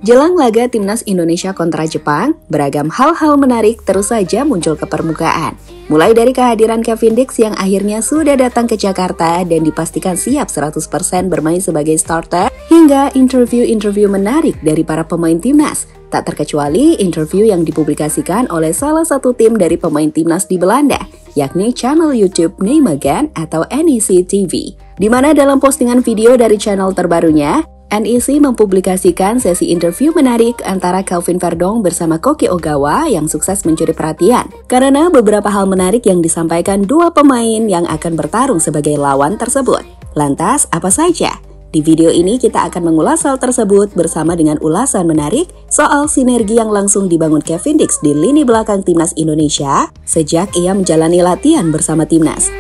Jelang laga Timnas Indonesia kontra Jepang, beragam hal-hal menarik terus saja muncul ke permukaan. Mulai dari kehadiran Kevin Dix yang akhirnya sudah datang ke Jakarta dan dipastikan siap 100% bermain sebagai starter, hingga interview-interview menarik dari para pemain Timnas. Tak terkecuali interview yang dipublikasikan oleh salah satu tim dari pemain Timnas di Belanda, yakni channel YouTube Nijmegen atau NEC TV. Di mana dalam postingan video dari channel terbarunya, NEC mempublikasikan sesi interview menarik antara Kelvin Verdonk bersama Koki Ogawa yang sukses mencuri perhatian karena beberapa hal menarik yang disampaikan dua pemain yang akan bertarung sebagai lawan tersebut. Lantas, apa saja? Di video ini kita akan mengulas hal tersebut bersama dengan ulasan menarik soal sinergi yang langsung dibangun Kevin Dix di lini belakang Timnas Indonesia sejak ia menjalani latihan bersama Timnas.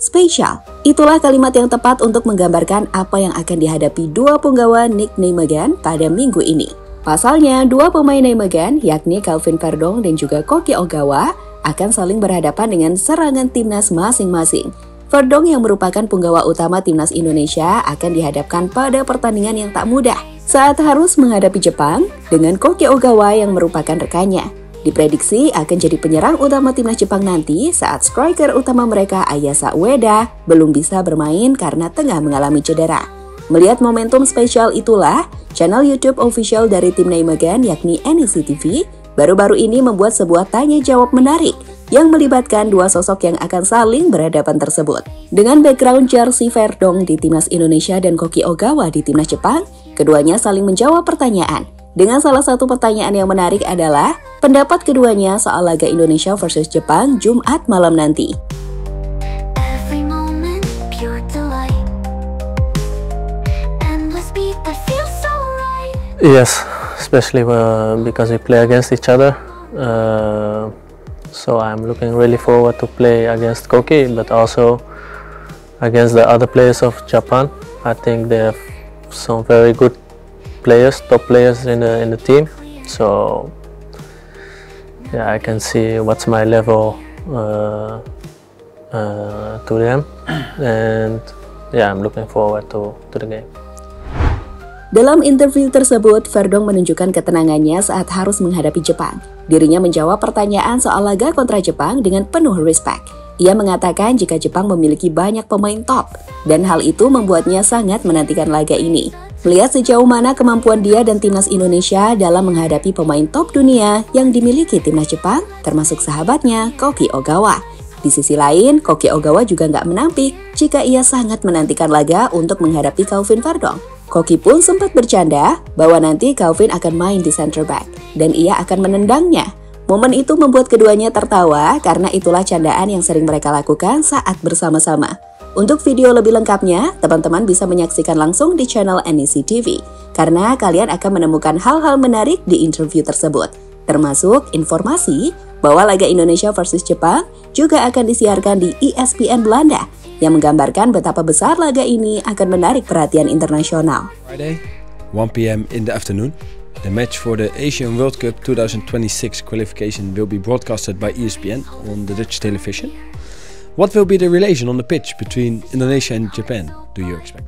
Spesial, itulah kalimat yang tepat untuk menggambarkan apa yang akan dihadapi dua punggawa Nick Nijmegen pada minggu ini. Pasalnya, dua pemain Nijmegen, yakni Kelvin Verdonk dan juga Koki Ogawa, akan saling berhadapan dengan serangan Timnas masing-masing. Verdonk yang merupakan punggawa utama Timnas Indonesia akan dihadapkan pada pertandingan yang tak mudah saat harus menghadapi Jepang dengan Koki Ogawa yang merupakan rekannya. Diprediksi akan jadi penyerang utama Timnas Jepang nanti saat striker utama mereka Ayasa Ueda belum bisa bermain karena tengah mengalami cedera. Melihat momentum spesial itulah, channel YouTube official dari tim Nijmegen yakni NEC TV baru-baru ini membuat sebuah tanya jawab menarik yang melibatkan dua sosok yang akan saling berhadapan tersebut. Dengan background jersey Verdonk di Timnas Indonesia dan Koki Ogawa di Timnas Jepang, keduanya saling menjawab pertanyaan. Dengan salah satu pertanyaan yang menarik adalah pendapat keduanya soal laga Indonesia versus Jepang Jumat malam nanti. Yes, especially because we play against each other. So I'm looking really forward to play against Koki, but also against the other players of Japan. I think they have some very good players, top players in the team. So yeah, I can see what's my level to them, and yeah, I'm looking forward to the game. Dalam interview tersebut, Verdonk menunjukkan ketenangannya saat harus menghadapi Jepang. Dirinya menjawab pertanyaan soal laga kontra Jepang dengan penuh respect. Ia mengatakan jika Jepang memiliki banyak pemain top, dan hal itu membuatnya sangat menantikan laga ini. Melihat sejauh mana kemampuan dia dan Timnas Indonesia dalam menghadapi pemain top dunia yang dimiliki Timnas Jepang, termasuk sahabatnya Koki Ogawa. Di sisi lain, Koki Ogawa juga nggak menampik jika ia sangat menantikan laga untuk menghadapi Kelvin Verdonk. Koki pun sempat bercanda bahwa nanti Kelvin akan main di center back, dan ia akan menendangnya. Momen itu membuat keduanya tertawa karena itulah candaan yang sering mereka lakukan saat bersama-sama. Untuk video lebih lengkapnya, teman-teman bisa menyaksikan langsung di channel NEC TV, karena kalian akan menemukan hal-hal menarik di interview tersebut, termasuk informasi bahwa laga Indonesia versus Jepang juga akan disiarkan di ESPN Belanda, yang menggambarkan betapa besar laga ini akan menarik perhatian internasional. Friday, 1 p.m. in the afternoon, the match for the Asian World Cup 2026 qualification will be broadcasted by ESPN on the Dutch television. What will be the relation on the pitch between Indonesia and Japan, do you expect?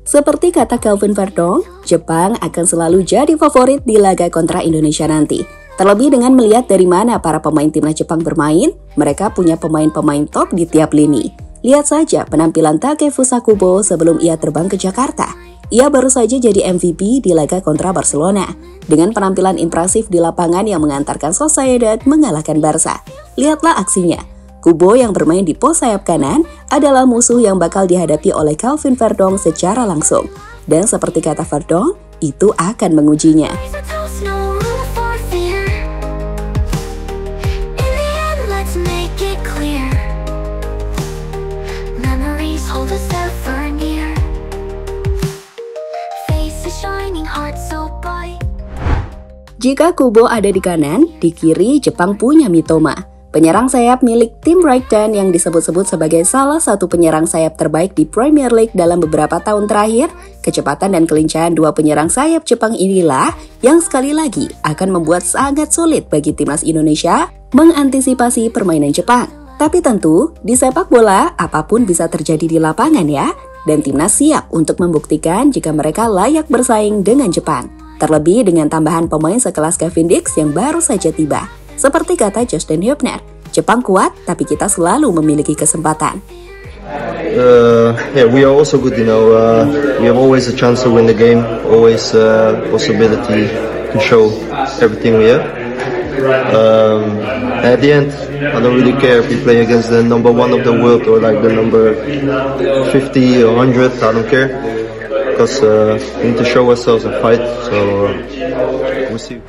Seperti kata Kelvin Verdonk, Jepang akan selalu jadi favorit di laga kontra Indonesia nanti. Terlebih dengan melihat dari mana para pemain timnas Jepang bermain, mereka punya pemain-pemain top di tiap lini. Lihat saja penampilan Takefusa Kubo sebelum ia terbang ke Jakarta. Ia baru saja jadi MVP di laga kontra Barcelona, dengan penampilan impresif di lapangan yang mengantarkan Sociedad mengalahkan Barca. Lihatlah aksinya. Kubo yang bermain di pos sayap kanan adalah musuh yang bakal dihadapi oleh Kelvin Verdonk secara langsung. Dan seperti kata Verdonk, itu akan mengujinya. Jika Kubo ada di kanan, di kiri Jepang punya Mitoma. Penyerang sayap milik tim Brighton yang disebut-sebut sebagai salah satu penyerang sayap terbaik di Premier League dalam beberapa tahun terakhir, kecepatan dan kelincahan dua penyerang sayap Jepang inilah yang sekali lagi akan membuat sangat sulit bagi timnas Indonesia mengantisipasi permainan Jepang. Tapi tentu, di sepak bola apapun bisa terjadi di lapangan ya, dan timnas siap untuk membuktikan jika mereka layak bersaing dengan Jepang. Terlebih dengan tambahan pemain sekelas Cavan Dijk yang baru saja tiba. Seperti kata Justin Hubner, Jepang kuat tapi kita selalu memiliki kesempatan. Yeah, we are also good, we have always a chance to win the game, always possibility to show everything we have. At the end, I don't really care if we play against the number 1 of the world or like the number 50 or 100, I don't care. Because we need to show ourselves and fight, so we'll see.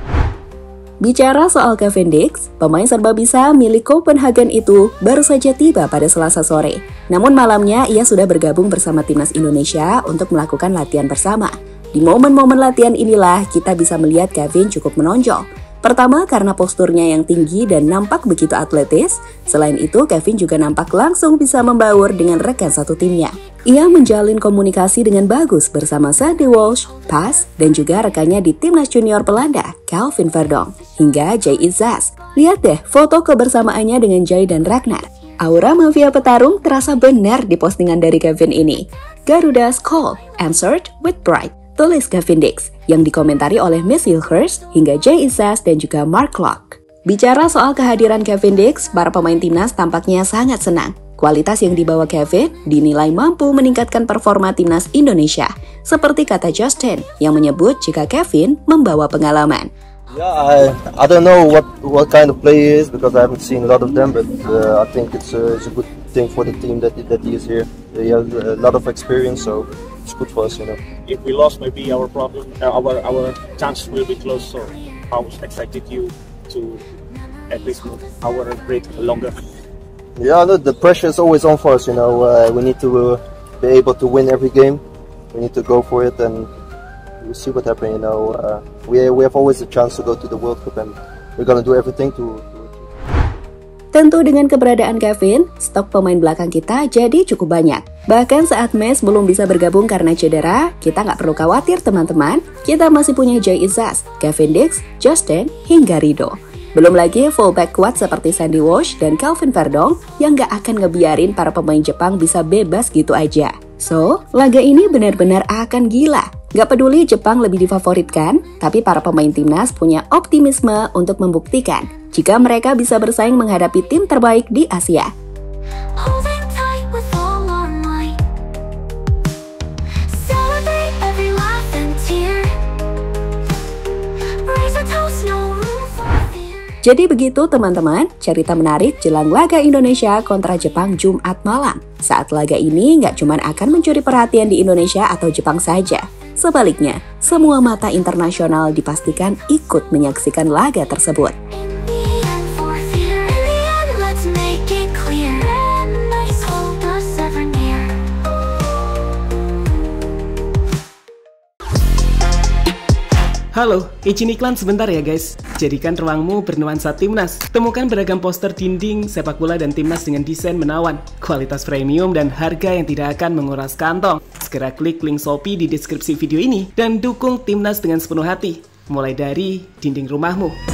Bicara soal Cavan Dijk, pemain serba bisa milik Copenhagen itu baru saja tiba pada Selasa sore. Namun malamnya ia sudah bergabung bersama timnas Indonesia untuk melakukan latihan bersama. Di momen-momen latihan inilah kita bisa melihat Cavan cukup menonjol. Pertama karena posturnya yang tinggi dan nampak begitu atletis. Selain itu, Cavan juga nampak langsung bisa membaur dengan rekan satu timnya. Ia menjalin komunikasi dengan bagus bersama Sandy Walsh, Pas, dan juga rekannya di timnas junior Belanda, Kelvin Verdonk, hingga Jay Izzas. Lihat deh foto kebersamaannya dengan Jay dan Ragnar. Aura mafia petarung terasa benar di postingan dari Cavan ini. Garuda's call answered with pride, tulis Cavan Dijk, yang dikomentari oleh Miss Hilhurst hingga Jay Izzas dan juga Mark Locke. Bicara soal kehadiran Cavan Dijk, para pemain timnas tampaknya sangat senang. Kualitas yang dibawa Cavan dinilai mampu meningkatkan performa timnas Indonesia. Seperti kata Justin yang menyebut jika Cavan membawa pengalaman. Yeah, I don't know what kind of player he is because I haven't seen a lot of them, but I think it's a good thing for the team that he is here. He has a lot of experience, so it's good for us, If we lost, maybe our problem, our chance will be close. So, how excited you to at least move our break longer? Yeah, look, the pressure is always on for us. We need to be able to win every game. We need to go for it, and we'll see what happens. We have always a chance to go to the World Cup, and we're gonna do everything to. Tentu dengan keberadaan Cavan, stok pemain belakang kita jadi cukup banyak. Bahkan saat Mes belum bisa bergabung karena cedera, kita nggak perlu khawatir teman-teman. Kita masih punya Jay Izzas, Cavan Dijk, Justin, hingga Rido. Belum lagi fullback kuat seperti Sandy Walsh dan Kelvin Verdonk yang nggak akan ngebiarin para pemain Jepang bisa bebas gitu aja. So, laga ini benar-benar akan gila. Gak peduli Jepang lebih difavoritkan, tapi para pemain timnas punya optimisme untuk membuktikan jika mereka bisa bersaing menghadapi tim terbaik di Asia. Jadi begitu teman-teman, cerita menarik jelang laga Indonesia kontra Jepang Jumat malam. Saat laga ini nggak cuma akan mencuri perhatian di Indonesia atau Jepang saja. Sebaliknya, semua mata internasional dipastikan ikut menyaksikan laga tersebut. Halo, izin iklan sebentar ya guys. Jadikan ruangmu bernuansa timnas. Temukan beragam poster dinding, sepak bola dan timnas dengan desain menawan, kualitas premium dan harga yang tidak akan menguras kantong. Segera klik link Shopee di deskripsi video ini dan dukung timnas dengan sepenuh hati. Mulai dari dinding rumahmu.